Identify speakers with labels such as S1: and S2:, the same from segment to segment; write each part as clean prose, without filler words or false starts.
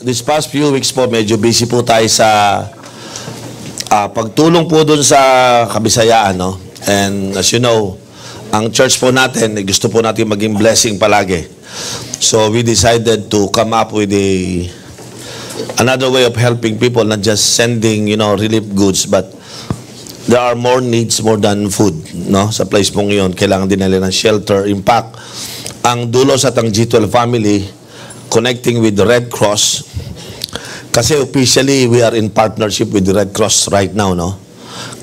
S1: this past few weeks po, medyo busy po tayo sa pagtulong po dun sa Kabisayaan, no? And as you know, ang church po natin, gusto po natin maging blessing palagi. So we decided to come up with another way of helping people, not just sending, relief goods, but there are more needs more than food, no? Sa place pong yun, kailangan din nila ng shelter. In fact, ang Dulos at ang G12 family, connecting with the Red Cross, kasi officially we are in partnership with the Red Cross right now, no?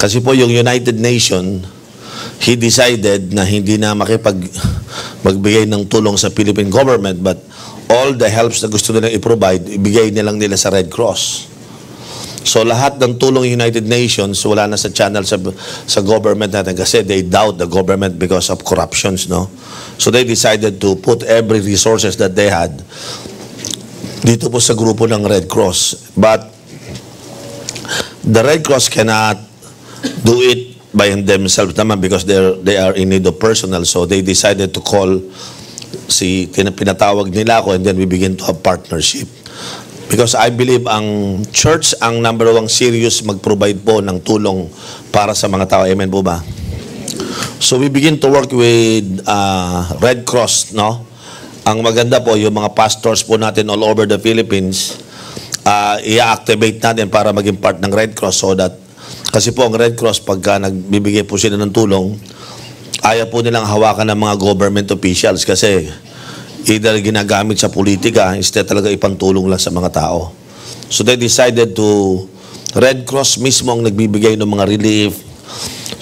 S1: Kasi po yung United Nations, he decided na hindi na magbigay ng tulong sa Philippine government, but all the helps na gusto nilang i-provide, ibigay nilang nila sa Red Cross. So lahat ng tulong United Nations wala na sa channel sa government natin kasi they doubt the government because of corruptions, no? So they decided to put every resources that they had dito po sa grupo ng Red Cross. But the Red Cross cannot do it by themselves naman because they are in need of personnel. So they decided to call pinatawag nila ako, and then we begin to have partnership. Because I believe ang church ang number one serious mag-provide po ng tulong para sa mga tao. Amen po ba? So we begin to work with Red Cross, no? Ang maganda po, yung mga pastors po natin all over the Philippines, i-activate natin para maging part ng Red Cross so that, kasi po ang Red Cross, pagka nagbibigay po sila ng tulong, ayaw po nilang hawakan ng mga government officials kasi either ginagamit sa politika, instead talaga ipantulong lang sa mga tao. So they decided to, Red Cross mismo ang nagbibigay ng mga relief.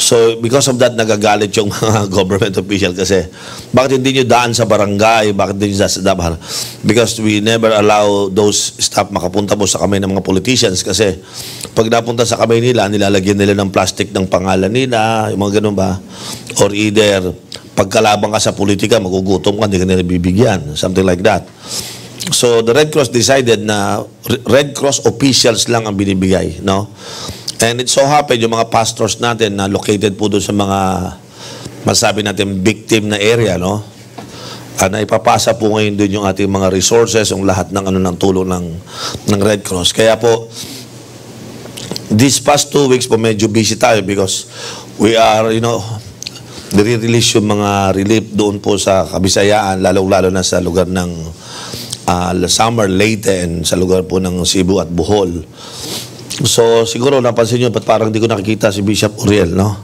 S1: So because of that, nagagalit yung mga government official kasi bakit hindi nyo daan sa barangay, bakit hindi nyo daan? Because we never allow those staff makapunta po sa kamay ng mga politicians kasi pag napunta sa kamay nila, nilalagyan nila ng plastic ng pangalan nila, yung mga ganun ba? Or either pagkalabang ka sa politika, magugutom ka, hindi ka nila bibigyan. Something like that. So, the Red Cross decided na Red Cross officials lang ang binibigay, no? And it so happened, yung mga pastors natin na located po doon sa mga, masabi natin, victim na area, no? Na ipapasa po ngayon doon yung ating mga resources, yung lahat ng, ng tulong ng Red Cross. Kaya po, these past 2 weeks po, medyo busy tayo because we are, nire-release yung mga relief doon po sa Kabisayaan, lalo-lalo na sa lugar ng Samar, Leyte, and sa lugar po ng Cebu at Bohol. So, siguro napansin nyo, ba't parang hindi ko nakikita si Bishop Uriel, no?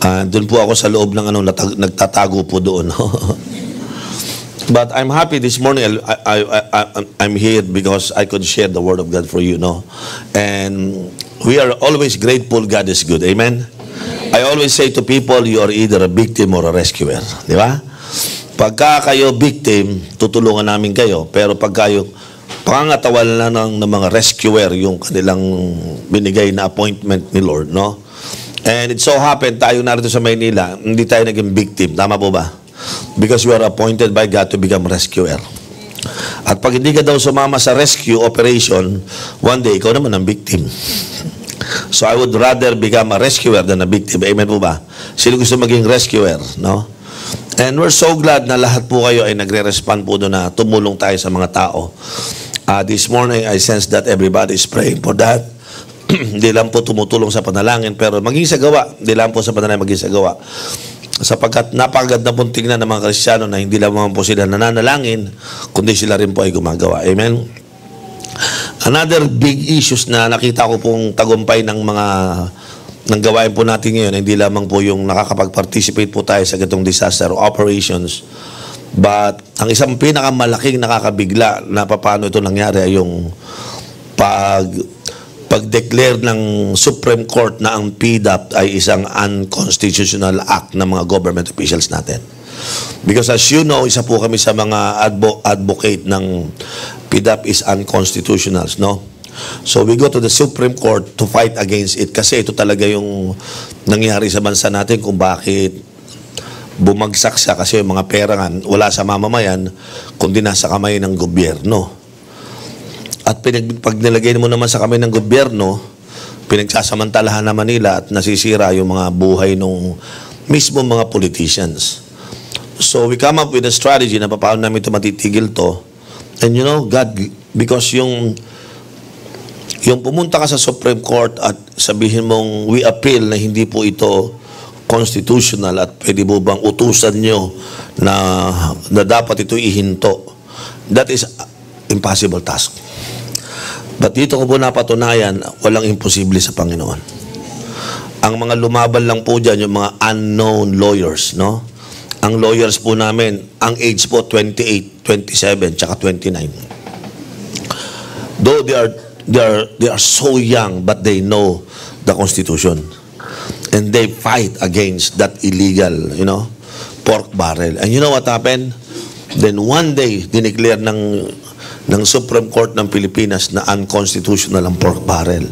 S1: Doon po ako sa loob ng nagtatago po doon, no? But I'm happy this morning, I'm here because I could share the Word of God for you, no? And we are always grateful God is good. Amen? I always say to people, you are either a victim or a rescuer. Di ba? Pagka kayo victim, tutulungan namin kayo. Pero pag kayo pangangatawan na ng mga rescuer, yung kanilang binigay na appointment ni Lord, no? And it so happened, tayo narito sa Maynila, hindi tayo naging victim. Tama po ba? Because you are appointed by God to become rescuer. At pag hindi ka daw sumama sa rescue operation, one day, ikaw naman ang victim. So I would rather become a rescuer than a victim. Amen po ba? Sino gusto maging rescuer, no? And we're so glad na lahat po kayo ay nagre-respond po doon na tumulong tayo sa mga tao. This morning, I sense that everybody is praying for that. Hindi lang po tumutulong sa panalangin, pero maging sa gawa. Hindi lang po sa panalangin, maging sa gawa. Sapagkat napakaganda pong tingnan ng mga Kristiyano na hindi lang po sila nananalangin, kundi sila rin po ay gumagawa. Amen? Another big issues na nakita ko pong tagumpay ng gawain po natin ngayon, hindi lamang po yung nakakapag-participate po tayo sa ganitong disaster operations, but ang isang pinakamalaking nakakabigla na paano ito nangyari ay yung pag-declare ng Supreme Court na ang PDAP ay isang unconstitutional act ng mga government officials natin. Because as you know, isa po kami sa mga advocate ng PDAP is unconstitutional, no? So we go to the Supreme Court to fight against it kasi ito talaga yung nangyari sa bansa natin kung bakit bumagsak siya kasi yung mga pera nga wala sa mamamayan kundi nasa kamay ng gobyerno. At pag nilagay mo naman sa kamay ng gobyerno, pinagsasamantalahan naman nila at nasisira yung mga buhay ng mismo mga politicians. So we come up with a strategy na paano namin ito matitigil to. And God Because yung pumunta ka sa Supreme Court at sabihin mong we appeal na hindi po ito constitutional at pwede mo bang utusan nyo na dapat ito ihinto, that is impossible task. But dito ko po napatunayan, walang imposible sa Panginoon. Ang mga lumaban lang po dyan, yung mga unknown lawyers, no? Ang lawyers po namin, ang age po 28, 27, tsaka 29. Though they are so young, but they know the Constitution. And they fight against that illegal, pork barrel. And you know what happened? Then one day, dineclare ng Supreme Court ng Pilipinas na unconstitutional ang pork barrel.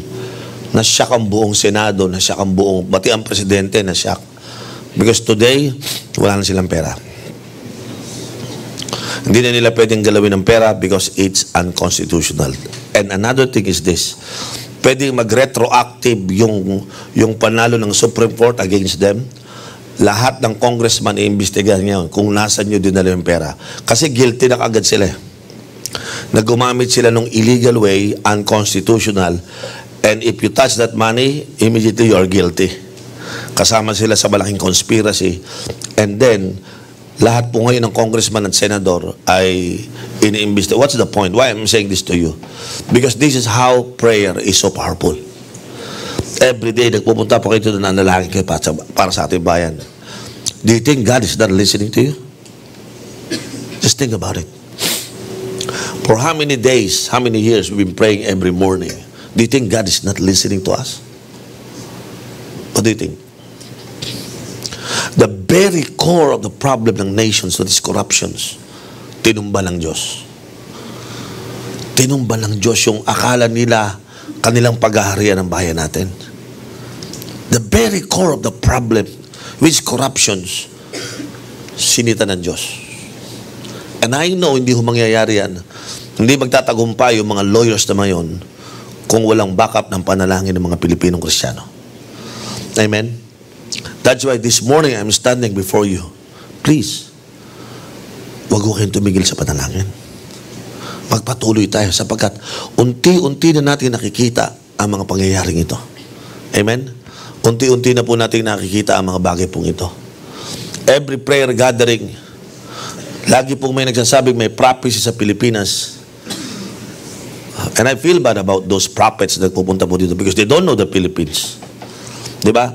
S1: Nasyak ang buong Senado, nasyak ang buong, pati ang Presidente, nasyak. Because today, wala na silang pera. Hindi na nila pwedeng galawin ng pera because it's unconstitutional. And another thing is this, pwedeng mag-retroactive yung panalo ng Supreme Court against them. Lahat ng congressman i-imbestigahan ngayon kung nasan nyo dinala yung pera. Kasi guilty na kaagad sila. Nagumamit sila ng illegal way, unconstitutional, and if you touch that money, immediately you are guilty. Kasama sila sa malaking conspiracy. And then, lahat po ngayon ng congressman at senador ay ini-investigate. What's the point? Why I'm saying this to you? Because this is how prayer is so powerful. Every day, nagpupunta po kayo doon, nanalangin kayo para sa ating bayan. Do you think God is not listening to you? Just think about it. For how many days, how many years we've been praying every morning? Do you think God is not listening to us? What do you think? The very core of the problem ng nations, that is corruptions, tinumba ng Diyos. Tinumba ng Diyos yung akala nila kanilang paghaharian ng bayan natin. The very core of the problem, which corruptions, sinita ng Diyos. And I know hindi ho mangyayari yan. Hindi magtatagumpay yung mga lawyers na mayon kung walang backup ng panalangin ng mga Pilipinong Kristiyano. Amen? That's why this morning I'm standing before you. Please, wag ko kayong tumigil sa panalangin. Magpatuloy tayo sapagkat unti-unti na natin nakikita ang mga pangyayaring ito. Amen? Unti-unti na po natin nakikita ang mga bagay pong ito. Every prayer gathering, lagi pong may nagsasabing may prophecy sa Pilipinas. And I feel bad about those prophets na pupunta po dito because they don't know the Philippines. Diba?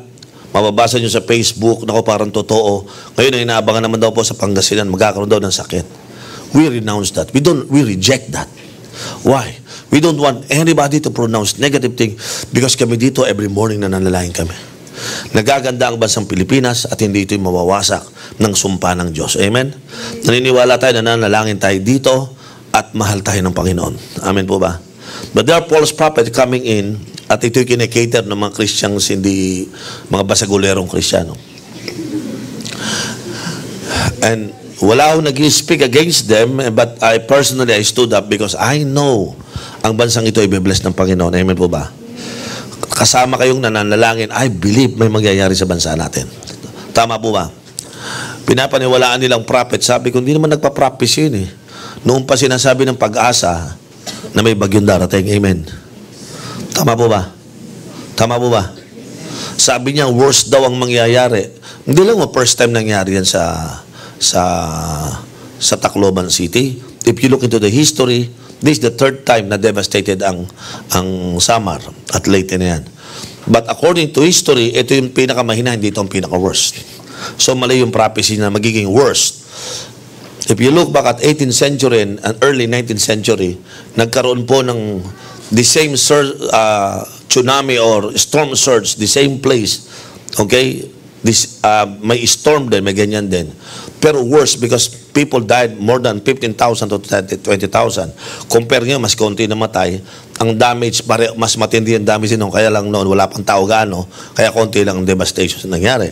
S1: Mababasa nyo sa Facebook, naku parang totoo. Ngayon ay inaabangan naman daw po sa Pangasinan, magkakaroon daw ng sakit. We renounce that. We reject that. Why? We don't want anybody to pronounce negative thing because kami dito every morning na nanalangin kami. Nagaganda ang bansang Pilipinas at hindi ito'y mawawasak ng sumpa ng Diyos. Amen? Naniniwala tayo na nanalangin tayo dito at mahal tayo ng Panginoon. Amen po ba? But there are false prophets coming in at ito'y kinikater ng mga Christians, hindi mga basagulerong Kristiyano. And wala akong nag-speak against them, but I stood up because I know ang bansang ito ay be-blessed ng Panginoon. Amen po ba? Kasama kayong nananalangin, I believe may mangyayari sa bansa natin. Tama po ba? Pinapaniwalaan nilang prophet. Sabi ko, hindi naman nagpa-prophecy yun eh. Noon pa sinasabi ng Pag-asa na may bagyong darating. Amen. Tama po ba? Tama po ba? Sabi niya, worst daw ang mangyayari. Hindi lang first time nangyari yan sa Tacloban City. If you look into the history, this is the third time na devastated ang Samar at Leyte na yan. But according to history, ito yung pinakamahina, hindi ito ang pinaka-worst. So mali yung prophecy na magiging worst. If you look back at 18th century and early 19th century, nagkaroon po ng the same tsunami or storm surge, the same place. Okay? This, may storm din, may ganyan din. Pero worse because people died more than 15,000 to 20,000. Compare nyo, mas konti namatay. Ang damage, mas matindi ang damage noon. Kaya lang noon, wala pang tao gaano. Kaya konti lang ang devastation na nangyari.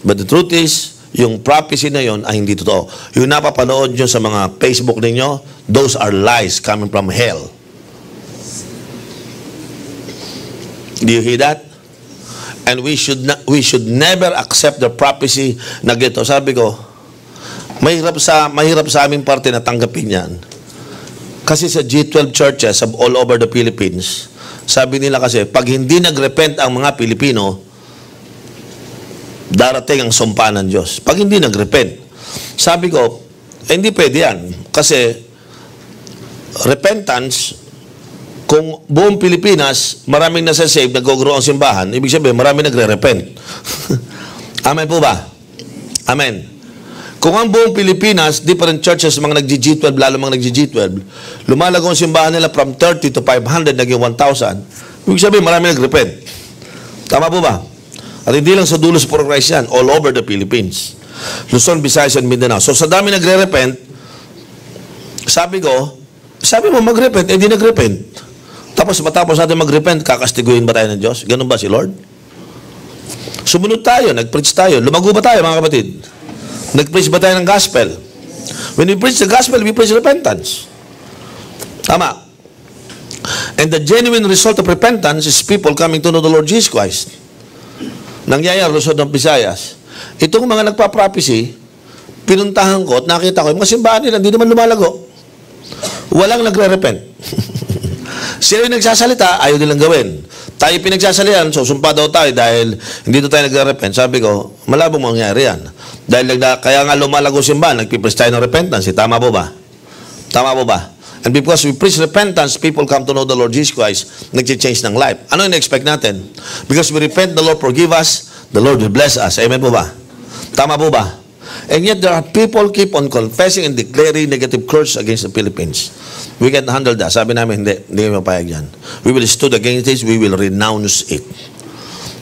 S1: But the truth is, yung prophecy na yon ay hindi totoo. Yung napapanood nyo sa mga Facebook ninyo, those are lies coming from hell. Do you hear that? And we should never accept the prophecy na gito. Sabi ko, mahirap sa aming parte na tanggapin yan. Kasi sa G12 churches all over the Philippines, sabi nila kasi, pag hindi nagrepent ang mga Pilipino, darating ang sumpa ng Diyos. Pag hindi nagrepent. Sabi ko, hindi pwede yan. Kasi, repentance, kung buong Pilipinas, maraming nasa-save, nag-grow ang simbahan, ibig sabihin, maraming nagre-repent. Amen po ba? Amen. Kung ang buong Pilipinas, different churches, mga nag-G12, lalo mga nag-G12, lumalago ang simbahan nila from 30 to 500, naging 1,000, ibig sabihin, maraming nag-repent. Tama po ba? At hindi lang sa Dulos for Christ yan, all over the Philippines. Luzon, Visayas, and Mindanao. So sa dami nagre-repent, sabi mo mag-repent, di nag-repent. Tapos matapos natin mag-repent, kakastiguin ba tayo ng Diyos? Ganun ba si Lord? Sumunod tayo, nag-preach tayo. Lumago ba tayo, mga kapatid? Nag-preach ba tayo ng gospel? When we preach the gospel, we preach repentance. Tama. And the genuine result of repentance is people coming to know the Lord Jesus Christ. Nangyayari Luzon ng Visayas. Itong mga nagpa-prophecy, pinuntahan ko at nakita ko, yung mga simbahan nila, hindi naman lumalago. Walang nagre-repent. Sila yung nagsasalita, ayaw nilang gawin. Tayo pinagsasalihan, so sumpa daw tayo dahil hindi tayo nagre-repent. Sabi ko, malabong mangyari yan. Dahil kaya nga lumalago simbahan, nagpipreach tayo ng repentance. Tama po ba? Tama po ba? And because we preach repentance, people come to know the Lord Jesus Christ, nag-change ng life. Ano yung expect natin? Because we repent, the Lord forgive us, the Lord will bless us. Amen po ba? Tama po ba? And yet there are people keep on confessing and declaring negative curse against the Philippines. We can handle that. Sabi namin, hindi mapayag yan. We will stood against this, we will renounce it.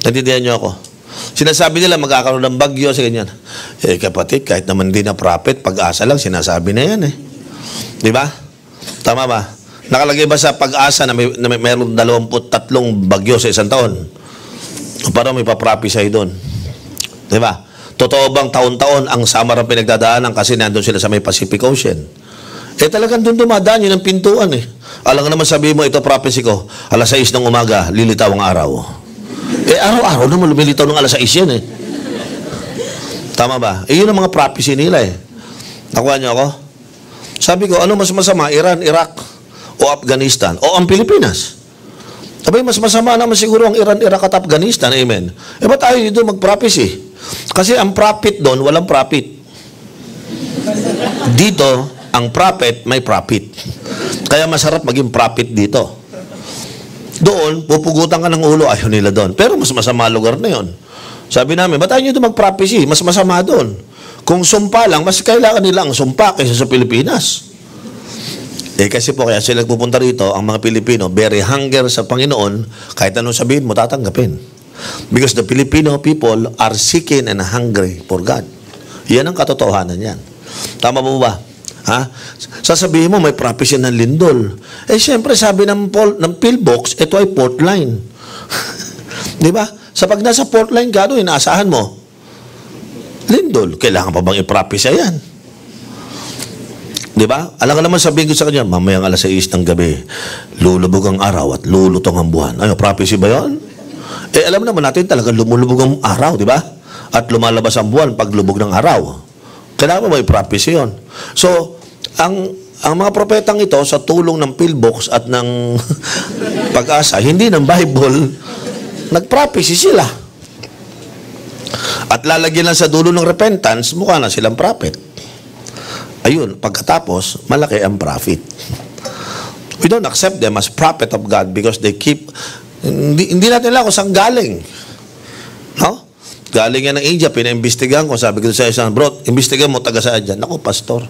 S1: Natindihan niyo ako? Sinasabi nila magkakaroon ng bagyo sa ganyan. Kapatid, kahit naman hindi na prophet, pag-asa lang, sinasabi na yan Di ba? Tama ba? Nakalagay ba sa pag-asa na mayroong 23 bagyo sa isang taon? Parang may paprophesy doon. Di ba? Totoo bang taon-taon ang summer ang pinagdadaanan kasi nandun sila sa may Pacific Ocean? Talagang doon dumadaan yun ang pintuan Alam nga naman sabihin mo, ito prophecy ko, alas 6 ng umaga, lilitaw ang araw. Araw-araw naman lumilitaw ng alas 6 yan Tama ba? Yun ang mga prophecy nila Nakuha niyo ako? Sabi ko, ano mas masama? Iran, Iraq, o Afghanistan, o ang Pilipinas? Sabi, mas masama naman siguro ang Iran, Iraq at Afghanistan. Amen. Ba't tayo dito mag-prophecy? Kasi ang prophet doon, walang profit. Dito, ang prophet, may profit. Kaya masarap maging prophet dito. Doon, pupugutan ka ng ulo, ayaw nila doon. Pero mas masama lugar na yon. Sabi namin, ba't tayo dito mag-prophecy? Mas masama doon. Kung sumpa lang, mas kailangan nila ang sumpa kaysa sa Pilipinas. Kasi po, kaya sila pupunta rito, ang mga Pilipino, very hunger sa Panginoon, kahit anong sabihin mo, tatanggapin. Because the Filipino people are seeking and hungry for God. Yan ang katotohanan yan. Tama mo ba? Sasabihin mo, may prophecy ng lindol. Siyempre, sabi ng pillbox, ito ay port line. Di ba? Sa pag nasa port line ka, inaasahan mo, lindol. Kailangan pa bang i-prophesy yan? Di ba? Alam ka naman sabihin ko sa kanya, mamayang alas 6 ng gabi, lulubog ang araw at lulutong ang buwan. Prophecy ba yun? Alam naman natin talagang lumulubog ang araw, di ba? At lumalabas ang buwan pag lubog ng araw. Kailangan mo may prophecy yun. So, ang mga propetang ito, sa tulong ng pillbox at ng pag-asa, hindi ng Bible, nag-prophecy sila. At lalagyan lang sa dulo ng repentance, mukha na silang prophet. Ayun, pagkatapos, malaki ang profit. We don't accept them as prophet of God because they keep, hindi natin alam kung saan galing. No? Galing yan ng India, pinaimbestigahan ko, sabi ko sa isang, bro, imbestigahan mo, taga saan dyan? Ako, pastor,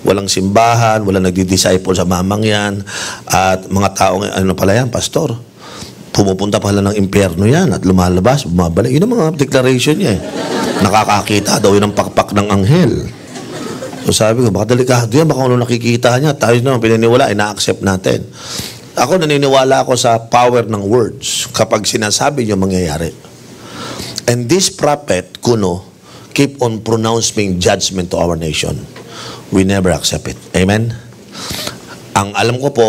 S1: walang simbahan, walang nagdi-disciple sa mamang yan, at mga taong, ano pala yan, pastor, pumupunta pala ng impyerno yan, at lumalabas, bumabalik. Yun ang mga declaration niya Nakakakita daw yun ang pakpak ng anghel. So sabi ko, baka delikado yan, baka ano nakikita niya, tayo naman pinaniwala, ina-accept natin. Ako naniniwala ako sa power ng words kapag sinasabi niyo mangyayari. And this prophet, Kuno, keep on pronouncing judgment to our nation. We never accept it. Amen? Ang alam ko po,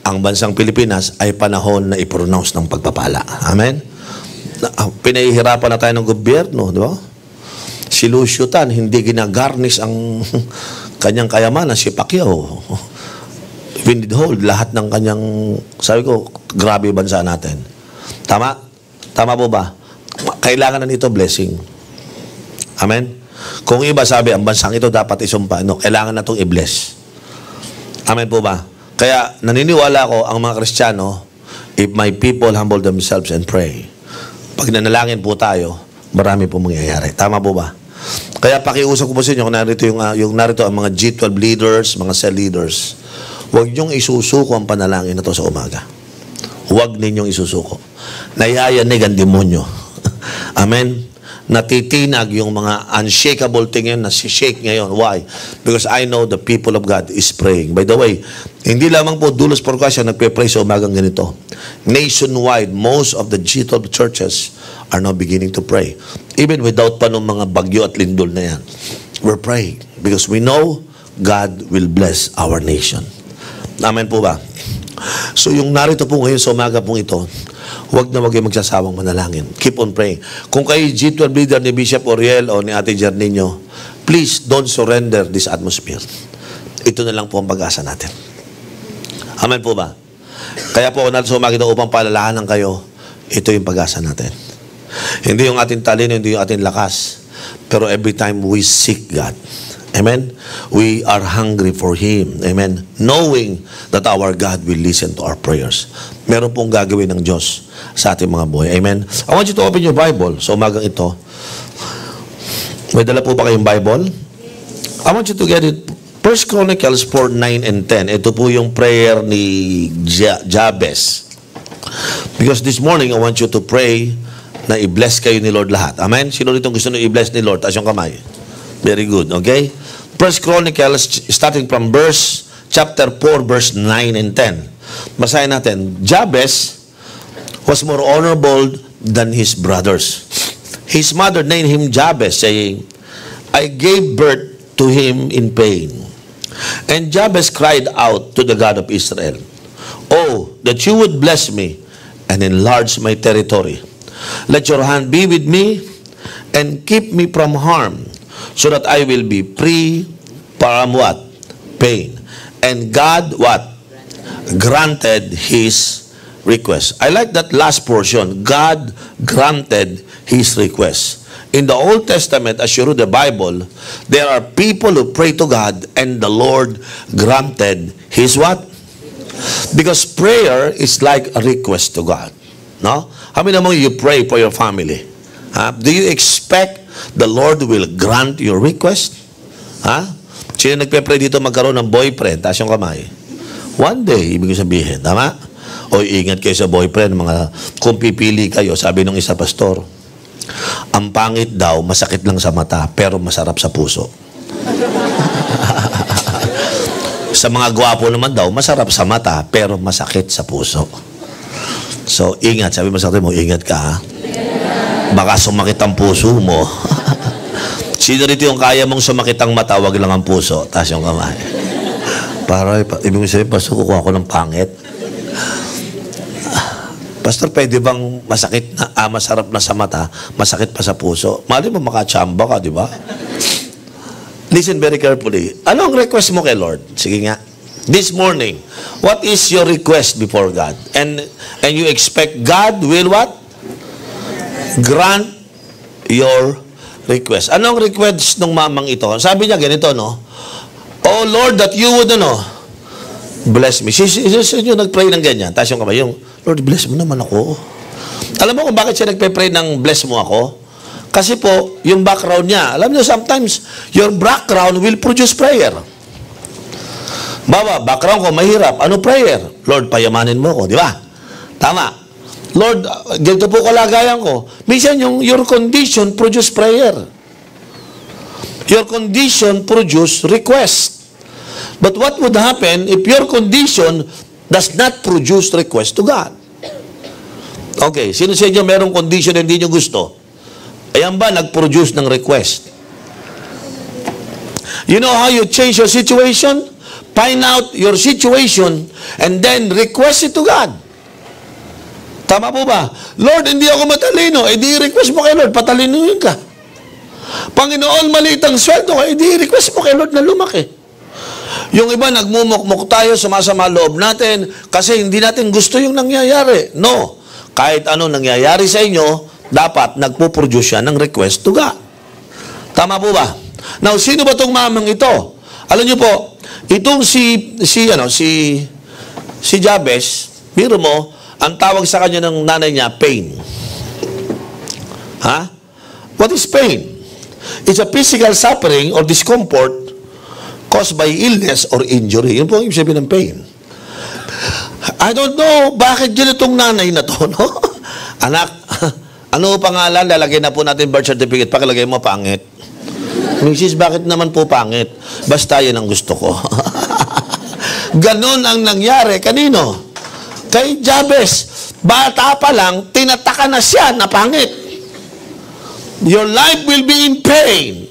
S1: ang bansang Pilipinas ay panahon na i-pronounce ng pagpapala. Amen? Pinahihirapan na tayo ng gobyerno, di ba? Si Lucio Tan, hindi ginagarnish ang kanyang kayamanan, si Pacquiao. withhold lahat ng kanyang, sabi ko, grabe bansa natin. Tama? Tama po ba? Kailangan na nito blessing. Amen? Kung iba sabi, ang bansang ito dapat isumpa, no, kailangan na itong i-bless. Amen po ba? Kaya naniniwala ko ang mga Kristiyano, if my people humble themselves and pray, pag nanalangin po tayo, marami po mangyayari. Tama po ba? Kaya pakiusap ko po sa inyo, kung narito ang mga G12 leaders, mga cell leaders, huwag niyong isusuko ang panalangin na to sa umaga. Huwag ninyong isusuko. Nayayanig ang demonyo. Amen? Natitinag yung mga unshakable thing yun, nasi-shake ngayon. Why? Because I know the people of God is praying. By the way, hindi lamang po Dulos Procasio nagpe-pray sa umagang ganito. Nationwide, most of the G12 churches are now beginning to pray. Even without pa ng mga bagyo at lindol na yan. We're praying because we know God will bless our nation. Amen po ba? So yung narito po ngayon sa umaga pong ito, huwag na kayo magsasawang manalangin. Keep on praying. Kung kayo G12 leader ni Bishop Oriel o ni Ate Jernino, please don't surrender this atmosphere. Ito na lang po ang pag-asa natin. Amen po ba? Kaya po natin sa umaga ito upang palalahanan kayo, ito yung pag-asa natin. Hindi yung ating talino, hindi yung ating lakas. Pero every time we seek God, amen, we are hungry for Him. Amen. Knowing that our God will listen to our prayers. Meron pong gagawin ng Diyos sa ating mga buhay. Amen. I want you to open your Bible sa umagang ito. May dala po ba kayong Bible? I want you to get it. 1 Chronicles 4:9 and 10. Ito po yung prayer ni Jabez. Because this morning, I want you to pray na i-bless kayo ni Lord lahat. Amen? Sino dito gusto nyo i-bless ni Lord? Taas yung kamay. Very good. Okay? 1 Chronicles, starting from chapter 4, verse 9 and 10. Basahin natin. Jabez was more honorable than his brothers. His mother named him Jabez, saying, I gave birth to him in pain. And Jabez cried out to the God of Israel, Oh, that you would bless me and enlarge my territory. Let your hand be with me and keep me from harm, so that I will be free from what? Pain. And God, what? Granted his request. I like that last portion. God granted his request. In the Old Testament, as you read the Bible, there are people who pray to God and the Lord granted his what? Because prayer is like a request to God. No? How many of you pray for your family? Do you expect the Lord will grant your request? Sino nagpe-pray dito magkaroon ng boyfriend? Taas yung kamay. One day, ibig sabihin. Tama? O ingat kayo sa boyfriend. Kung pipili kayo, sabi ng isa pastor, ang pangit daw, masakit lang sa mata, pero masarap sa puso. Sa mga gwapo naman daw, masarap sa mata, pero masakit sa puso. So, ingat. Sabi mo sa akin mo, ingat ka, ha? Baka sumakit ang puso mo. Sino rito yung kaya mong sumakit ang mata, wag lang ang puso? Taas yung kamay. Para, ibig sabihin, pastor, kukuha ko ng pangit. Pastor, pwede bang masakit na, masarap na sa mata, masakit pa sa puso? Mali mo makachamba ka, di ba? Listen very carefully. Ano ang request mo kay Lord? Sige nga. This morning, what is your request before God? And you expect God will what? Grant your request. Ano ang request ng mamang ito? Sabi niya ganito, no? Oh Lord, that you would, bless me. Sino nag-pray ng ganyan? Taas yung kamay. Yung, Lord, bless mo naman ako. Alam mo kung bakit siya nagpe-pray ng bless mo ako? Kasi po, yung background niya, alam niyo, sometimes, your background will produce prayer. Bawa, background ko, mahirap. Ano prayer? Lord, payamanin mo ko, di ba? Tama. Lord, ganito po kalagayan ko. Minsan your condition produce prayer. Your condition produce request. But what would happen if your condition does not produce request to God? Okay, sino sa inyo merong condition na hindi nyo gusto? Ayan ba, nag-produce ng request? You know how you change your situation? Find out your situation and then request it to God. Tama po ba? Lord, hindi ako matalino. Eh di request mo kay Lord, patalinuhin ka. Panginoon, maliit ang sweldo ko. Eh di request mo kay Lord na lumaki. Yung iba, nagmumukmuk tayo, sumasama loob natin kasi hindi natin gusto yung nangyayari. No. Kahit ano nangyayari sa inyo, dapat nagpo-produce siya ng request to God. Tama po ba? Now, sino ba itong mamang ito? Alam niyo po, itong si Jabez, biro mo, ang tawag sa kanya ng nanay niya, pain. Ha? What is pain? It's a physical suffering or discomfort caused by illness or injury. Yun po ang ibig sabihin ng pain. I don't know, bakit yun itong nanay na to, no? Anak, ano pangalan? Lalagay na po natin birth certificate. Pakilagay mo, pangit. Mrs., bakit naman po pangit? Basta yan ang gusto ko. Ganon ang nangyari. Kanino? Kay Jabez. Bata pa lang, tinataka na siya na pangit. Your life will be in pain.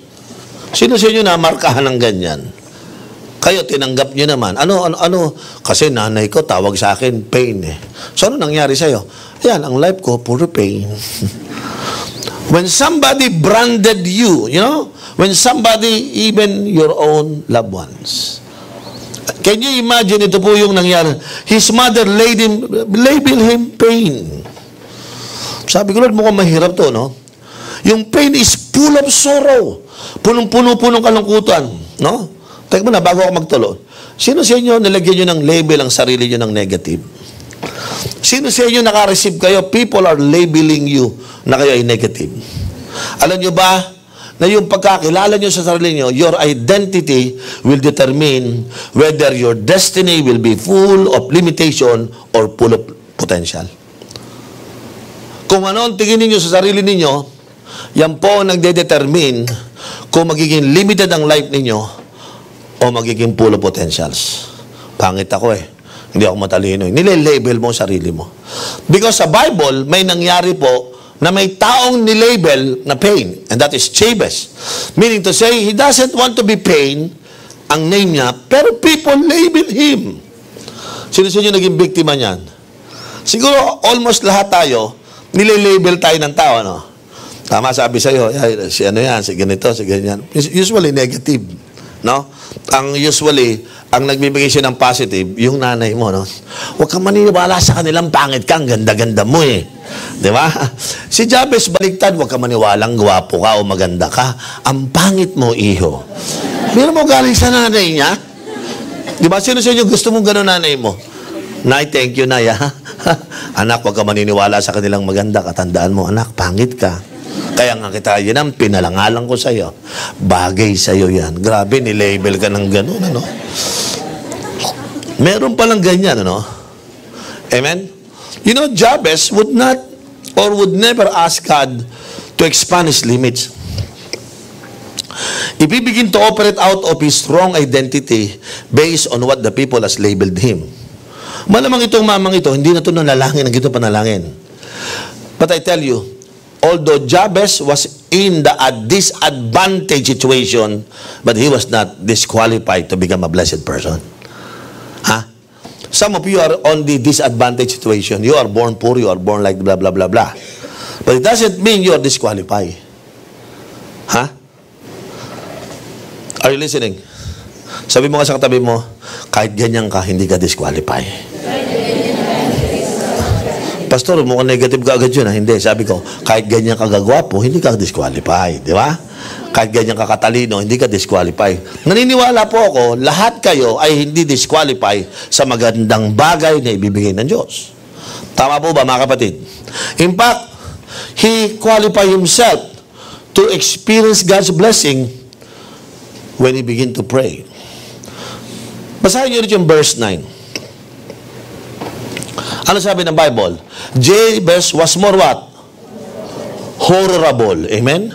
S1: Sino sa inyo na markahan ng ganyan? Kayo, tinanggap nyo naman. Ano? Kasi nanay ko, tawag sa akin, pain eh. So, ano nangyari sa'yo? Yan, ang life ko, puro pain. When somebody branded you, you know, when somebody, even your own loved ones. Can you imagine, ito po yung nangyari. His mother labeled him pain. Sabi ko, Lord, mukhang mahirap to, no? Yung pain is full of sorrow. Punong-punong kalungkutan, no? Teka mo na, bago ako magtuloy. Sino sa inyo nilagyan nyo ng label ang sarili nyo ng negative? Sino sa inyo naka-receive kayo? People are labeling you na kayo ay negative. Alam nyo ba na yung pagkakilala nyo sa sarili nyo, your identity will determine whether your destiny will be full of limitation or full of potential. Kung ano ang tingin ninyo sa sarili ninyo, yan po ang nagde-determine kung magiging limited ang life ninyo o magiging full of potentials. Pangit ako eh. Hindi ako matalino. Nile-label mo sarili mo. Because sa Bible, may nangyari po na may taong nilabel na pain. And that is Jabez. Meaning to say, he doesn't want to be pain, ang name niya, pero people label him. Sino-sino naging biktima niyan? Siguro, almost lahat tayo, nile-label tayo ng tao, no? Tama, sabi sa'yo, si ano yan, si ganito, si ganyan. Usually negative, no? Ang usually, ang nagbibigay siya ng positive, yung nanay mo, no? Huwag kang maniniwala sa kanilang pangit ka, ang ganda-ganda mo eh. Di ba? Si Jabez baliktad, huwag kang maniwalang gwapo ka o maganda ka. Ang pangit mo, iho. Pero mo galing sa nanay niya. Di ba? Sino sa inyo gusto mong gano'n nanay mo? Nay, thank you, Nay. Anak, huwag kang maniniwala sa kanilang maganda. Katandaan mo, anak, pangit ka. Kaya nga kita, yun ang pinalangalan ko sa'yo. Bagay sa'yo yan. Grabe, nilabel ka ng gano'n, ano? Meron palang ganyan, ano? Amen? You know, Jabez would not or would never ask God to expand his limits. If he begin to operate out of his strong identity based on what the people has labeled him. Malamang itong mamang ito, hindi na ito nanalangin, ang ito panalangin. But I tell you, although Jabez was in the disadvantaged situation, but he was not disqualified to become a blessed person. Huh? Some of you are on the disadvantaged situation. You are born poor, you are born like blah, blah, blah, blah. But it doesn't mean you are disqualified. Huh? Are you listening? Sabi mo nga sa katabi mo, kahit ganyan ka, hindi ka disqualify. Pastor, mukhang negative ka agad yun. Ha? Hindi, sabi ko, kahit ganyan ka gagwapo, hindi ka disqualify. Di ba? Kahit ganyan ka katalino, hindi ka disqualify. Naniniwala po ako, lahat kayo ay hindi disqualify sa magandang bagay na ibibigay ng Diyos. Tama po ba, mga kapatid? In fact, he qualified himself to experience God's blessing when he began to pray. Basahin niyo rin yung verse 9. Ano sabi ng Bible? Jabez was more what? Honorable. Amen?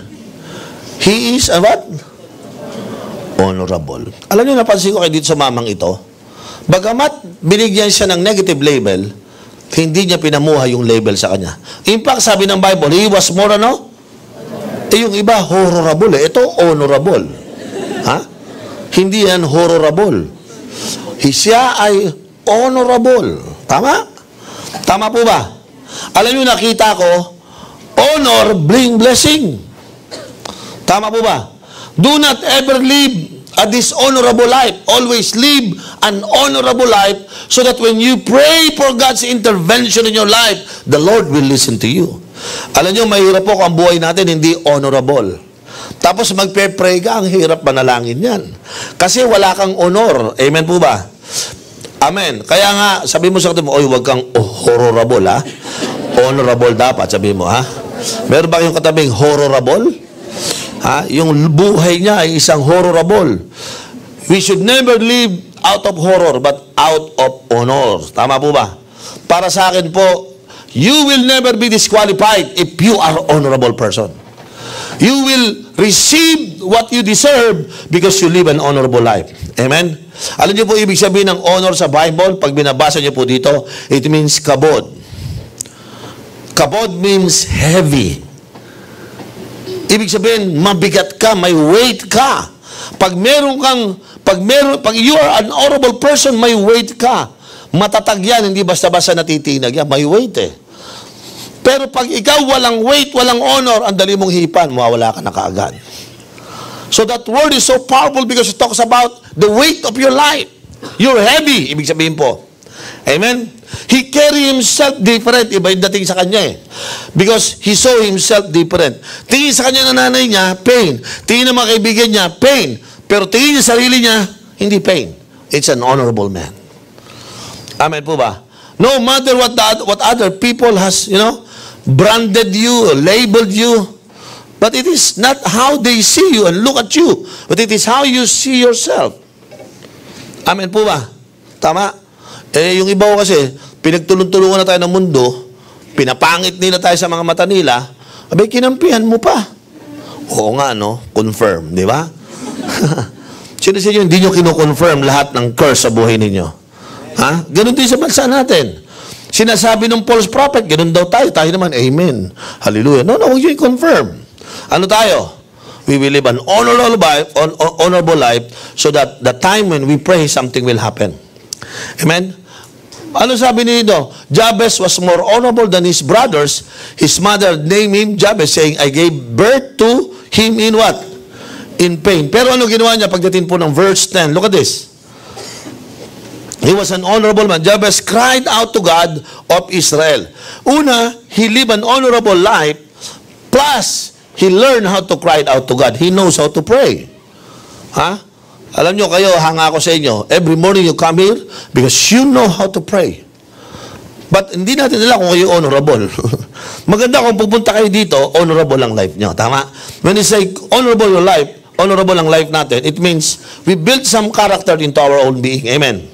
S1: He is a what? Honorable. Alam niyo, napansin ko kayo dito sa mamang ito, bagamat binigyan siya ng negative label, hindi niya pinamuha yung label sa kanya. In fact, sabi ng Bible, he was more ano? Yung iba, honorable. Ito, honorable. Ha? Hindi yan honorable. Siya ay honorable. Tama? Tama po ba? Alam niyo, nakita ko, honor bring blessing. Tama po ba? Do not ever live a dishonorable life. Always live an honorable life so that when you pray for God's intervention in your life, the Lord will listen to you. Alam nyo, mahirap po kung ang buhay natin hindi honorable. Tapos magpe-pray ka, ang hirap manalangin yan. Kasi wala kang honor. Amen po ba? Amen. Kaya nga, sabi mo sa katabi mo, oy, huwag kang horrible, ha? Honorable dapat, sabi mo, ha? Meron ba kayong katabing horrible? Ha? Yung buhay niya ay isang horrible. We should never live out of horror, but out of honor. Tama po ba? Para sa akin po, you will never be disqualified if you are honorable person. You will receive what you deserve because you live an honorable life. Amen? Alam niyo po ibig sabihin ng honor sa Bible? Pag binabasa niyo po dito, it means kabod. Kabod means heavy. Ibig sabihin, mabigat ka, may weight ka. Pag you are an honorable person, may weight ka. Matatag yan, hindi basta-basta natitinag yan. May weight eh. Pero pag ikaw walang weight, walang honor, ang dali mong hipan, mawawala ka na kaagad. So that word is so powerful because it talks about the weight of your life. You're heavy, ibig sabihin po. Amen? He carry himself different. Iba yung dating sa kanya eh. Because he saw himself different. Tingin sa kanya ng nanay niya, pain. Tingin ng mga kaibigan niya, pain. Pero tingin niya sarili niya, hindi pain. It's an honorable man. Amen po ba? No matter what other people has, branded you, labeled you, but it is not how they see you and look at you, but it is how you see yourself. Amen po ba? Tama? Yung iba ko kasi, pinagtulong-tulungan na tayo ng mundo, pinapangit nila tayo sa mga mata nila, abay, kinampihan mo pa. Oo nga, no? Confirm, di ba? Sino sa inyo, hindi nyo kino-confirm lahat ng curse sa buhay ninyo? Ha? Ganun din sa bansa natin. Sinasabi ng false prophet, ganun daw tayo. Tayo naman, amen. Hallelujah. No, huwag nyo i-confirm. Ano tayo? We will live an honorable life so that the time when we pray, something will happen. Amen? Ano sabi nito? Jabez was more honorable than his brothers. His mother named him Jabez, saying, I gave birth to him in what? In pain. Pero ano ginawa niya pagdating po ng verse 10? Look at this. He was an honorable man. Jabez cried out to God of Israel. Una, he lived an honorable life, plus he learned how to cry out to God. He knows how to pray. Ha? Alam nyo kayo, hanga ako sa inyo. Every morning you come here because you know how to pray. But hindi natin nila kung kayo honorable. Maganda kung pupunta kayo dito, honorable ang life nyo. Tama? When you say honorable your life, honorable ang life natin, it means we build some character into our own being. Amen?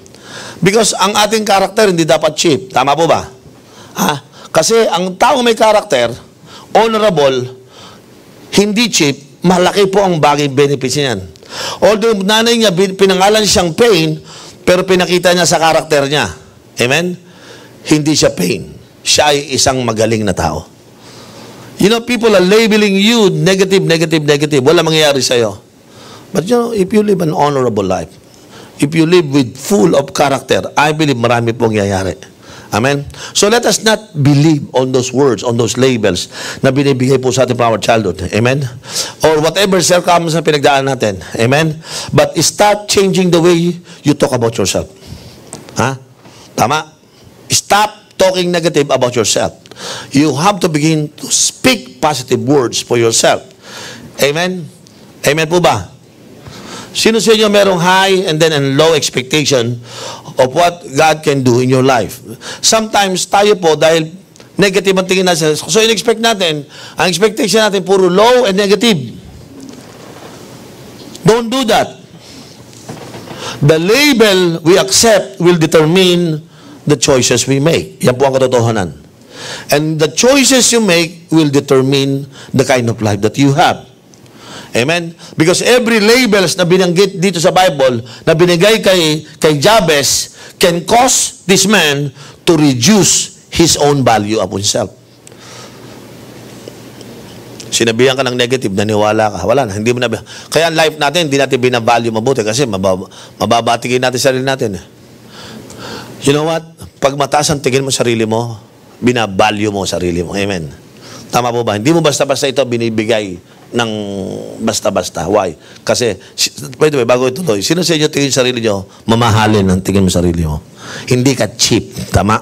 S1: Because ang ating character hindi dapat cheap. Tama po ba? Ha? Kasi ang tao may character, honorable, hindi cheap, malaki po ang bagay benefits niyan. Although nanay niya, pinangalan siyang pain, pero pinakita niya sa karakter niya. Amen? Hindi siya pain. Siya ay isang magaling na tao. People are labeling you negative. Wala mangyayari sa'yo. But if you live an honorable life, if you live with full of character, I believe marami pong mangyayari. Amen? So let us not believe on those words, on those labels na binibigay po sa ating from our childhood. Amen? Or whatever circumstance na pinagdaan natin. Amen? But start changing the way you talk about yourself. Ha? Tama? Stop talking negative about yourself. You have to begin to speak positive words for yourself. Amen? Amen po ba? Sino sa inyo merong high and then low expectation of what God can do in your life? Sometimes tayo po, dahil negative ang tingin natin, so in-expect natin, ang expectation natin puro low and negative. Don't do that. The label we accept will determine the choices we make. Yan po ang katotohanan. And the choices you make will determine the kind of life that you have. Amen? Because every labels na binanggit dito sa Bible, na binigay kay Jabez, can cause this man to reduce his own value upon himself. Sinabihan ka ng negative, naniwala ka. Wala na, hindi mo na. Kaya ang life natin, hindi natin binavalue mabuti kasi mababatigin natin sarili natin. You know what? Pag mataas ang tingin mo sarili mo, binavalue mo sarili mo. Amen? Tama po ba? Hindi mo basta-basta ito binibigay ng basta-basta. Why? Kasi, by the way, bago ituloy, sino sa inyo tingin sarili nyo, mamahalin ang tingin mo sarili mo? Hindi ka cheap. Tama?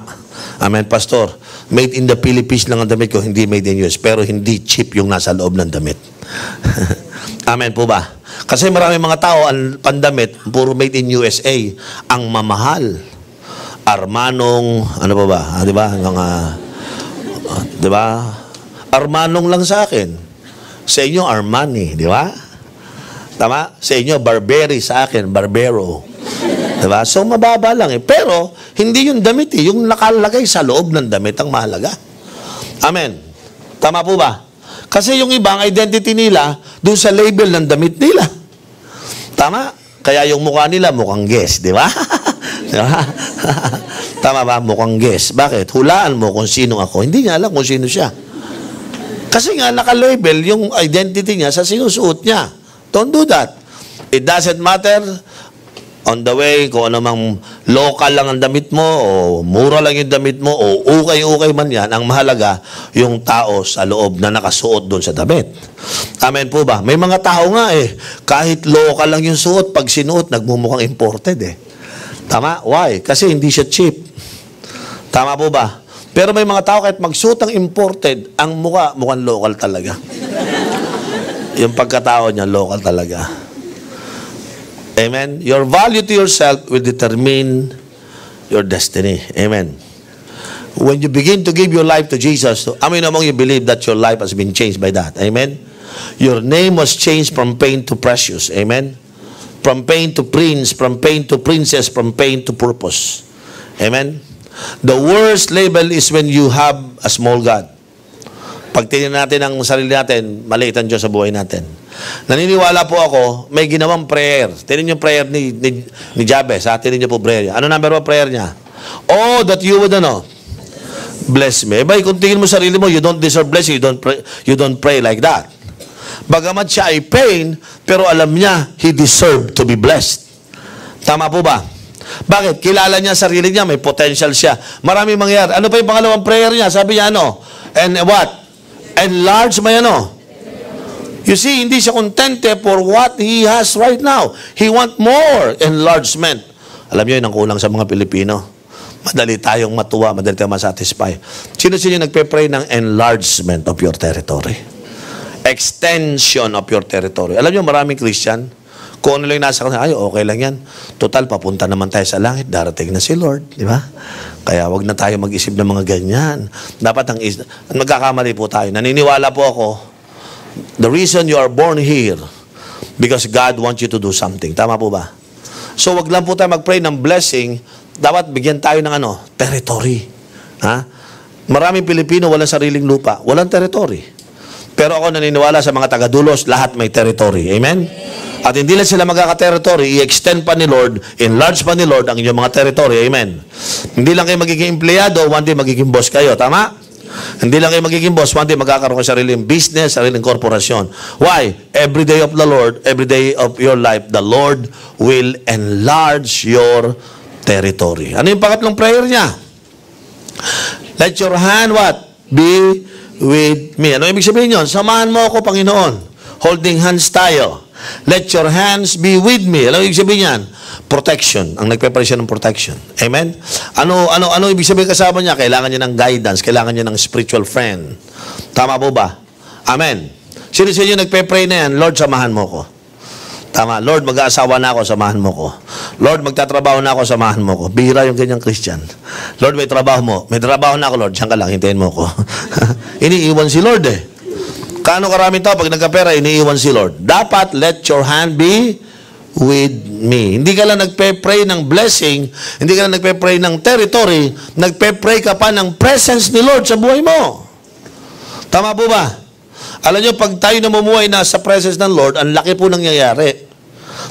S1: Amen, Pastor. Made in the Philippines lang ang damit ko, hindi made in US. Pero hindi cheap yung nasa loob ng damit. Amen po ba? Kasi marami mga tao, ang pandamit, puro made in USA, ang mamahal. Armanong, ano pa ba? Di ba? Di ba? Armanong lang sa akin. Sa inyo, Armani. Di ba? Tama? Sa inyo, Barberi sa akin, Barbero. Di ba? So, mababa lang eh. Pero, hindi yung damit eh. Yung nakalagay sa loob ng damit ang mahalaga. Amen. Tama po ba? Kasi yung ibang identity nila, doon sa label ng damit nila. Tama? Kaya yung mukha nila, mukhang guess. Di ba? Di ba? Tama ba? Mukhang guess. Bakit? Hulaan mo kung sino ako. Hindi niya alam kung sino siya. Kasi nga, naka-label yung identity niya sa sinusuot niya. Don't do that. It doesn't matter on the way kung ano mang local lang ang damit mo o mura lang yung damit mo o ukay-ukay man yan. Ang mahalaga, yung tao sa loob na nakasuot doon sa damit. Amen po ba? May mga tao nga kahit local lang yung suot, pag sinuot, nagmumukhang imported Tama? Why? Kasi hindi siya cheap. Tama po ba? Pero may mga tao kahit magsuot ang imported, ang mukhang local talaga. Yung pagkatao niya, local talaga. Amen? Your value to yourself will determine your destiny. Amen. When you begin to give your life to Jesus, how many among you believe that your life has been changed by that? Amen? Your name was changed from pain to precious. Amen? From pain to prince, from pain to princess, from pain to purpose. Amen? The worst label is when you have a small God. Pag tingnan natin ang sarili natin, maliit ang Diyos sa buhay natin. Naniniwala po ako, may ginawang prayer. Tingnan yung prayer ni Jabez. Tingnan niyo po prayer niya. Ano number 1 prayer niya? Oh, that you would bless me. Bay, kung tingin mo sarili mo, you don't deserve blessing, you don't pray like that. Bagamat siya ay pain, pero alam niya, he deserved to be blessed. Tama po ba? Bakit? Kilala niya sarili niya, may potential siya. Marami mangyayari. Ano pa yung pangalawang prayer niya? Sabi niya, and what? Enlarge my You see, hindi siya contente for what he has right now. He want more enlargement. Alam niyo, yun ang kulang sa mga Pilipino. Madali tayong matuwa, madali tayong masatisfy. Sino nagpe-pray ng enlargement of your territory? Extension of your territory. Alam niyo, maraming Christian, kung ano lang nasa kanila, okay lang yan. Total, papunta naman tayo sa langit, darating na si Lord. Di ba? Kaya wag na tayo mag-isip ng mga ganyan. Dapat magkakamali po tayo. Naniniwala po ako, the reason you are born here, because God wants you to do something. Tama po ba? So, wag lang po tayo mag-pray ng blessing, dapat bigyan tayo ng territory. Maraming Pilipino walang sariling lupa, walang territory. Pero ako naniniwala sa mga taga-dulos, lahat may territory. Amen? At hindi lang sila magkaka-territory, i-extend pa ni Lord, enlarge pa ni Lord ang inyong mga territory. Amen? Hindi lang kayo magiging empleyado, one day magiging boss kayo. Tama? Hindi lang kayo magiging boss, one day magkakaroon kayo sariling business, sariling korporasyon. Why? Every day of the Lord, every day of your life, the Lord will enlarge your territory. Ano yung pangatlong prayer niya? Let your hand, what? Be with me. Ano ibig sabihin yun? Samahan mo ako, Panginoon. Holding hands tayo. Let your hands be with me. Ano ibig sabihin yan? Protection. Ang nagpe-pray siya ng protection. Amen? Ano ibig sabihin kasama niya? Kailangan niya ng guidance. Kailangan niya ng spiritual friend. Tama po ba? Amen. Sino sa inyo nagpe-pray na yan? Lord, samahan mo ko. Tama. Lord, mag-aasawa na ako, samahan mo ko. Lord, magtatrabaho na ako, samahan mo ko. Bihira yung ganyang Christian. Lord, may trabaho mo. May trabaho na ako, Lord. Diyan ka lang, hintayin mo ko. Iniiwan si Lord Kano karaming tao pag nagkapera, iniiwan si Lord. Dapat, let your hand be with me. Hindi ka lang nagpe-pray ng blessing, hindi ka lang nagpe-pray ng territory, nagpe-pray ka pa ng presence ni Lord sa buhay mo. Tama po ba? Alam nyo, pag tayo namumuhay na sa presence ng Lord, ang laki po nangyayari.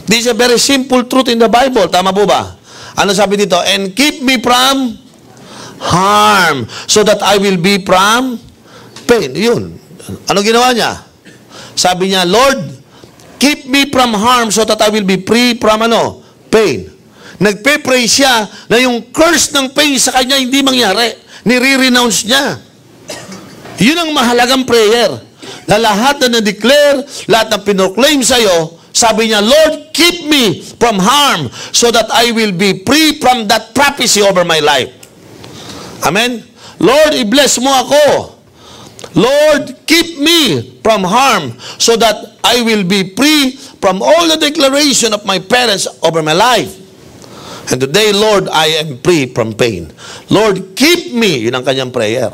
S1: This is a very simple truth in the Bible. Tama po ba? Ano sabi dito? And keep me from harm, so that I will be from pain. Yun. Ano ginawa niya? Sabi niya, Lord, keep me from harm so that I will be free from pain. Nagpe-pray siya na yung curse ng pain sa kanya hindi mangyari. Nire-renounce niya. Yun ang mahalagang prayer. na lahat na na-declare, lahat na pinoclaim sa'yo, sabi niya, Lord, keep me from harm so that I will be free from that prophecy over my life. Amen? Lord, i-bless mo ako. Lord, keep me from harm so that I will be free from all the declaration of my parents over my life. And today, Lord, I am free from pain. Lord, keep me. Yun ang kanyang prayer.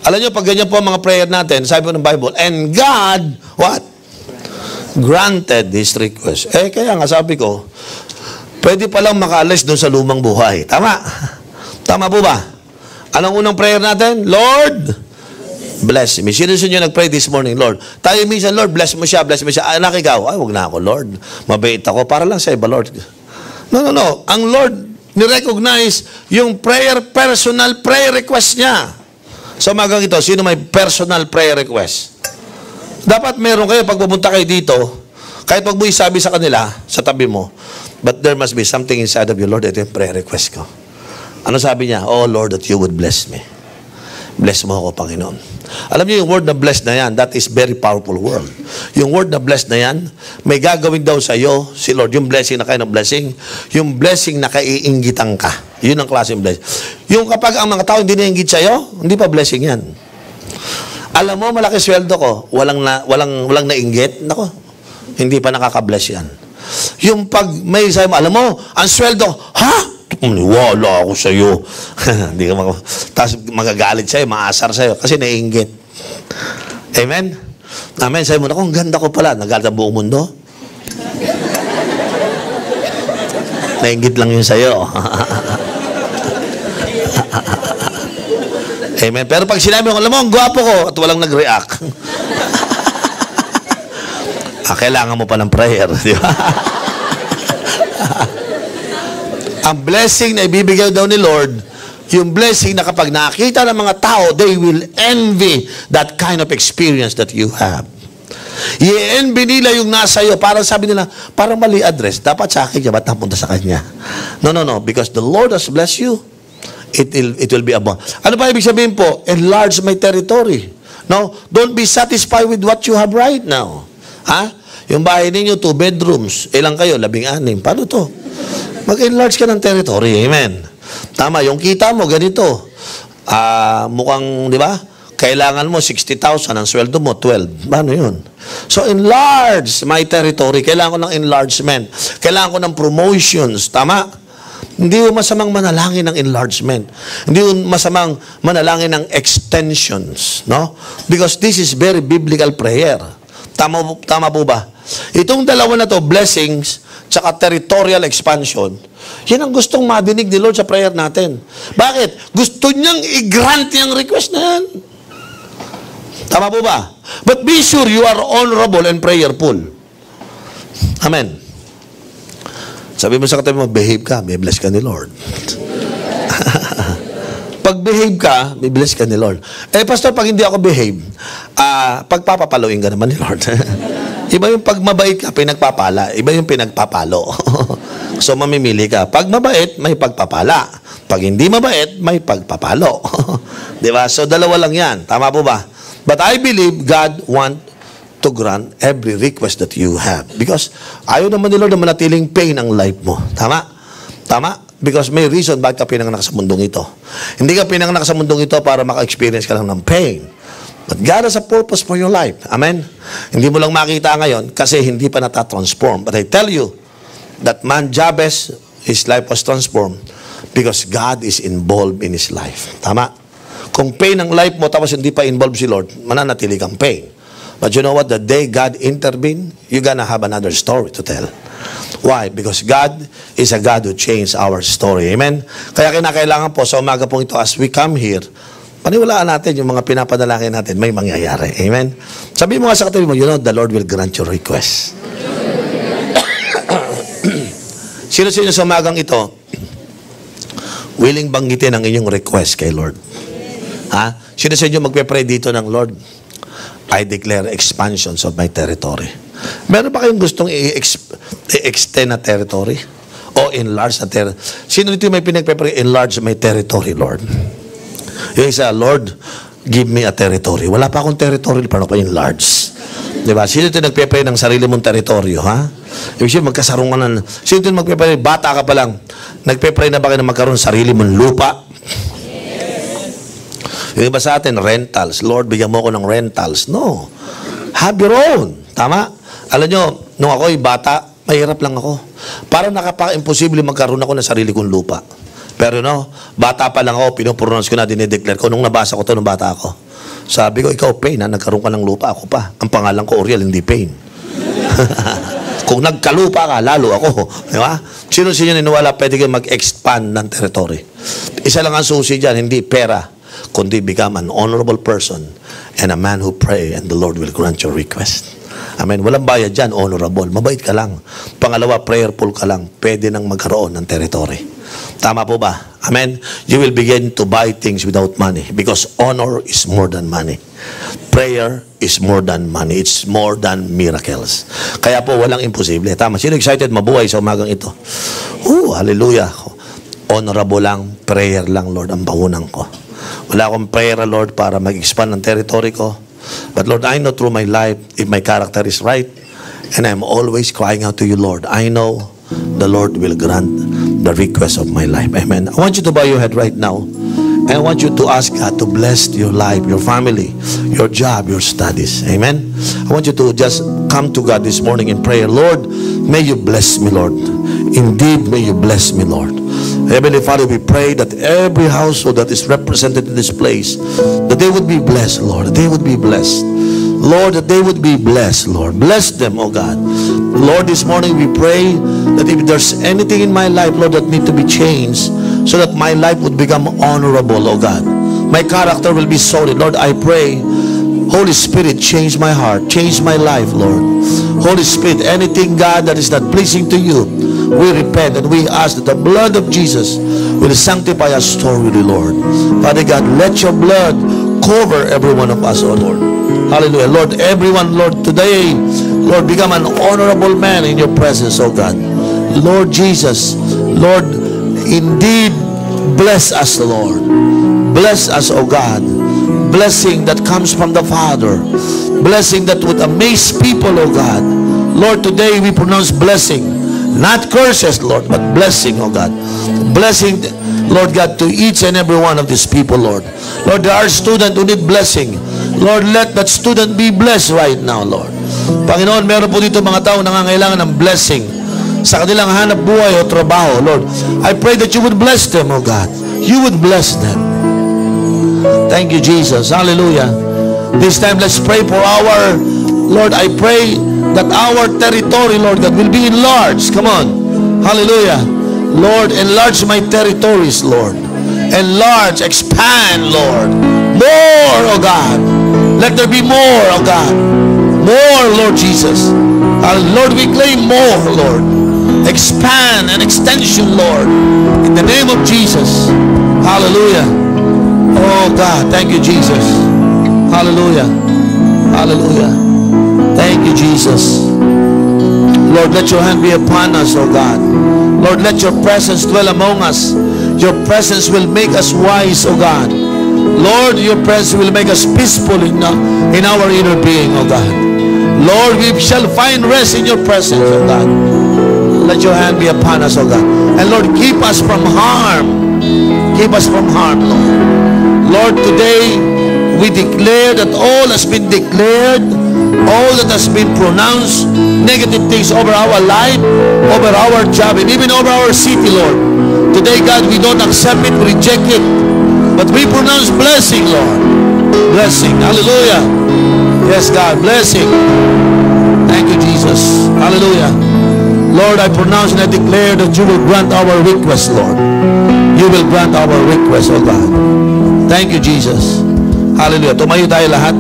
S1: Alam niyo, pag ganyan po ang mga prayer natin, sabi po ng Bible, and God, what? Granted his request. Kaya nga sabi ko, pwede palang makaalis doon sa lumang buhay. Tama? Tama po ba? Anong unang prayer natin? Lord, bless me. Sino nyo nag-pray this morning, Lord? Tayo minsan, Lord, bless mo siya, bless mo siya. Anak, ikaw, ay, wag na ako, Lord. Mabait ako, para lang sa iba, Lord. No. Ang Lord, ni-recognize yung personal prayer request niya. So, magang ito, sino may personal prayer request? Dapat meron kayo, pag pupunta kayo dito, kahit pag mo isabi sa kanila, sa tabi mo, but there must be something inside of you, Lord, ito yung prayer request ko. Ano sabi niya? Oh, Lord, that you would bless me. Bless mo ako, Panginoon. Alam niyo yung word na bless na yan, that is very powerful word. Yung word na bless na yan, may gagawin daw sa iyo, si Lord, yung blessing na kayo ng blessing, yung blessing na kaiinggitan ka. Yun ang klaseng blessing. Yung kapag ang mga tao hindi nainggit sa iyo, hindi pa blessing yan. Alam mo, malaki sweldo ko, walang nainggit, nako, hindi pa nakaka-bless yan. Yung pag may sabi mo, alam mo, ang sweldo, ha? Wala ako sa iyo. Hindi ka tapos magagalit sa'yo, maasar sa'yo, kasi naiinggit. Amen? Amen? Sabi mo, naku, ang ganda ko pala. Nagalit ang buong mundo. Naiinggit lang yun sa'yo. Amen? Pero pag sinabi mo, alam mo, ang gwapo ko, at walang nag-react. Kailangan mo pa ng prayer. Di ba? Ang blessing na ibibigay daw ni Lord, yung blessing na kapag nakita ng mga tao, they will envy that kind of experience that you have. I-envy nila yung nasa iyo. Parang sabi nila, parang mali address. Dapat sa akin niya, ba't napunta sa kanya? No. Because the Lord has blessed you, it will be abundant. Ano pa ibig sabihin po? Enlarge my territory. No? Don't be satisfied with what you have right now. Ha? Yung bahay ninyo, 2 bedrooms. Ilang kayo? 16. Paano to? Mag-enlarge ka ng territory. Amen. Tama, yung kita mo, ganito. Mukhang, di ba? Kailangan mo 60,000, ang sweldo mo 12. Paano yun? So, enlarge my territory. Kailangan ko ng enlargement. Kailangan ko ng promotions. Tama? Hindi mo masamang manalangin ng enlargement. Hindi mo masamang manalangin ng extensions. No? Because this is very biblical prayer. Tama po ba? Itong dalawa na to, blessings, tsaka territorial expansion, yan ang gustong madinig ni Lord sa prayer natin. Bakit? Gusto niyang i-grant yung request na yan. Tama po ba? But be sure you are honorable and prayerful. Amen. Sabi mo sa katabi mo, behave ka, may bless ka ni Lord. Pag behave ka, may bless ka ni Lord. Pastor, pag hindi ako behave, pagpapapaluin ka naman ni Lord. Iba yung pag mabait ka, pinagpapala. Iba yung pinagpapalo. So, mamimili ka. Pag mabait, may pagpapala. Pag hindi mabait, may pagpapalo. Diba? So, dalawa lang yan. Tama po ba? But I believe God want to grant every request that you have. Because ayaw naman ni Lord na manatiling pain ang life mo. Tama? Tama? Because may reason bakit ka pinanganak sa mundong ito. Hindi ka pinanganak sa mundong ito para maka-experience ka lang ng pain. But God has a purpose for your life. Amen? Hindi mo lang makita ngayon kasi hindi pa natatransform. But I tell you that man Jabez, his life was transformed because God is involved in his life. Tama? Kung pain ang life mo tapos hindi pa involved si Lord, mananatili kang pain. But you know what? The day God intervened, you're gonna have another story to tell. Why? Because God is a God who changed our story. Amen? Kaya kinakailangan po sa umaga pong ito as we come here, paniwalaan natin yung mga pinapadalangin natin, may mangyayari. Amen? Sabi mo nga sa katabi mo, you know, the Lord will grant your request. Sino-sino sa umagang ito, willing banggitin ang inyong request kay Lord? Ha? Sino-sino magpe-pray dito ng Lord? I declare expansions of my territory. Meron ba kayong gustong i-extend na territory? O enlarge na territory? Sino dito may pinagpe-pray, enlarge my territory, Lord? Yung isa, Lord, give me a territory. Wala pa akong territory, paano pa yung large? Diba? Sino ito nagpe-pray ng sarili mong teritoryo, ha? Ibig sabihin, magkasarungan na. Sino ito magpe-pray? Bata ka pa lang. Nagpe-pray na ba kayo na magkaroon ng sarili mong lupa? Yung iba sa atin, rentals. Lord, bigyan mo ako ng rentals. No. Have your own. Tama? Alam nyo, nung ako'y bata, mahirap lang ako. Parang nakapaka-imposible magkaroon ako ng sarili kong lupa. Pero no, bata pa lang ako, pinopronounce ko na, dinideclare ko. Nung nabasa ko ito nung bata ako, sabi ko, ikaw, Pain, ha? Nagkaroon ka ng lupa, ako pa. Ang pangalan ko, Oriel, hindi Pain. Kung nagkalupa ka, lalo ako. Di ba? Sino niniwala pwede kayo mag-expand ng territory? Isa lang ang susi dyan, hindi pera, kundi become an honorable person and a man who pray and the Lord will grant your request. Amen. Walang bayad dyan, honorable. Mabait ka lang. Pangalawa, prayerful ka lang. Pwede nang magkaroon ng territory. Tama po ba? Amen. You will begin to buy things without money because honor is more than money. Prayer is more than money. It's more than miracles. Kaya po, walang imposible. Tama. Sino excited mabuhay sa umagang ito? Hallelujah. Honorable lang, prayer lang, Lord, ang pahunan ko. Wala akong prayer, Lord, para mag-expand ng territory ko. But Lord, I know through my life, if my character is right, and I'm always crying out to you, Lord, I know the Lord will grant the request of my life. Amen. I want you to bow your head right now. And I want you to ask God to bless your life, your family, your job, your studies. Amen. I want you to just come to God this morning in prayer. Lord, may you bless me, Lord. Indeed, may you bless me, Lord. Heavenly Father, we pray that every household that is represented in this place, that they would be blessed, Lord. That they would be blessed. Lord, that they would be blessed, Lord. Bless them, oh God. Lord, this morning we pray that if there's anything in my life, Lord, that need to be changed so that my life would become honorable, oh God. My character will be solid. Lord, I pray, Holy Spirit, change my heart. Change my life, Lord. Holy Spirit, anything, God, that is not pleasing to you, we repent and we ask that the blood of Jesus will sanctify us thoroughly, Lord. Father God, let your blood cover every one of us, oh Lord. Hallelujah. Lord, everyone, Lord, today, Lord, become an honorable man in your presence, oh God. Lord Jesus, Lord, indeed, bless us, Lord. Bless us, oh God. Blessing that comes from the Father. Blessing that would amaze people, oh God. Lord, today we pronounce blessing. Not curses, Lord, but blessing, oh God. Blessing, Lord God, to each and every one of these people, Lord. Lord, there are students who need blessing. Lord, let that student be blessed right now, Lord. Panginoon, meron po dito mga tao nangangailangan ng blessing sa kanilang hanap buhay o trabaho, Lord. I pray that you would bless them, oh God. You would bless them. Thank you, Jesus. Hallelujah. This time, let's pray for our, Lord, I pray that our territory, Lord God, will be enlarged. Come on. Hallelujah. Lord, enlarge my territories, Lord. Enlarge, expand, Lord. More, oh God. Let there be more, oh God. More, Lord Jesus. Lord, we claim more, Lord. Expand and extension, Lord. In the name of Jesus. Hallelujah. Oh God, thank you, Jesus. Hallelujah. Hallelujah. Thank you, Jesus. Lord, let your hand be upon us, oh God. Lord, let your presence dwell among us. Your presence will make us wise, oh God. Lord, your presence will make us peaceful in our inner being, oh God. Lord, we shall find rest in your presence, oh God. Let your hand be upon us, oh God. And Lord, keep us from harm. Keep us from harm, Lord. Lord, today we declare that all has been declared, all that has been pronounced, negative things over our life, over our job, and even over our city, Lord. Today, God, we don't accept it, reject it, but we pronounce blessing, Lord. Blessing. Hallelujah. Yes, God, blessing. Thank you, Jesus. Hallelujah. Lord, I pronounce and I declare that you will grant our request, Lord. You will grant our request, oh God. Thank you, Jesus. Hallelujah. Tumayo tayo lahat.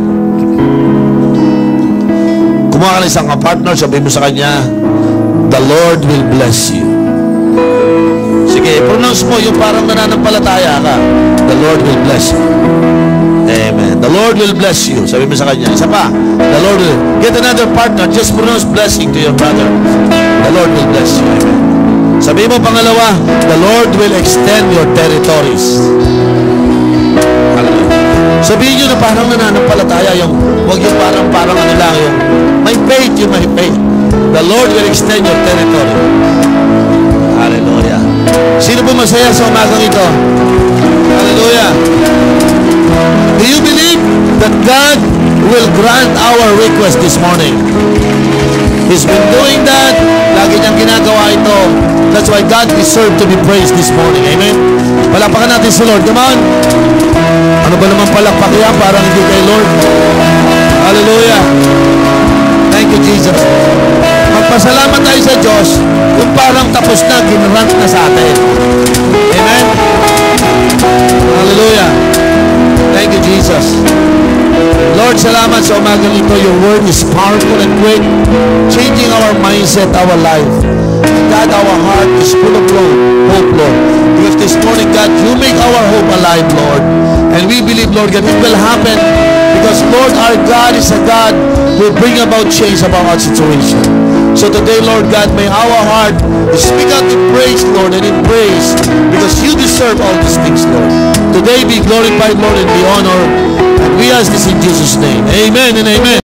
S1: Kumuha ka ng isang partner, sabihin mo sa kanya, the Lord will bless you. Sige, pronounce mo yung parang nananampalataya ka. The Lord will bless you. Amen. The Lord will bless you. Sabi mo sa kanya. Isa pa. The Lord will. Get another partner. Just pronounce blessing to your brother. The Lord will bless you. Amen. Sabi mo pangalawa, the Lord will extend your territories. Hallelujah. Sabihin nyo na parang nananampalataya, huwag yung parang ano lang, yung may faith, yung may faith. The Lord will extend your territory. Hallelujah. Sino po masaya sa umagang ito? Hallelujah. Do you believe that God will grant our request this morning? He's been doing that. Lagi niyang ginagawa ito. That's why God deserves to be praised this morning. Amen? Palakpakan natin si Lord. Come on. Ano ba naman palakpak yan? Parang hindi kay Lord. Hallelujah. Thank you, Jesus. Magpasalamat tayo sa Diyos kung parang tapos na, ginrant na sa atin. Amen? Hallelujah. Thank you, Jesus. Lord, salamat sa umagang ito. Your word is powerful and great, changing our mindset, our life. God, our heart is full of hope, Lord. Because this morning, God, you make our hope alive, Lord. And we believe, Lord, that it will happen because, Lord, our God is a God who will bring about change about our situation. So today, Lord God, may our heart speak out in praise, Lord, and in praise because you deserve all these things, Lord. Today be glorified, Lord, and be honored. And we ask this in Jesus' name. Amen and amen.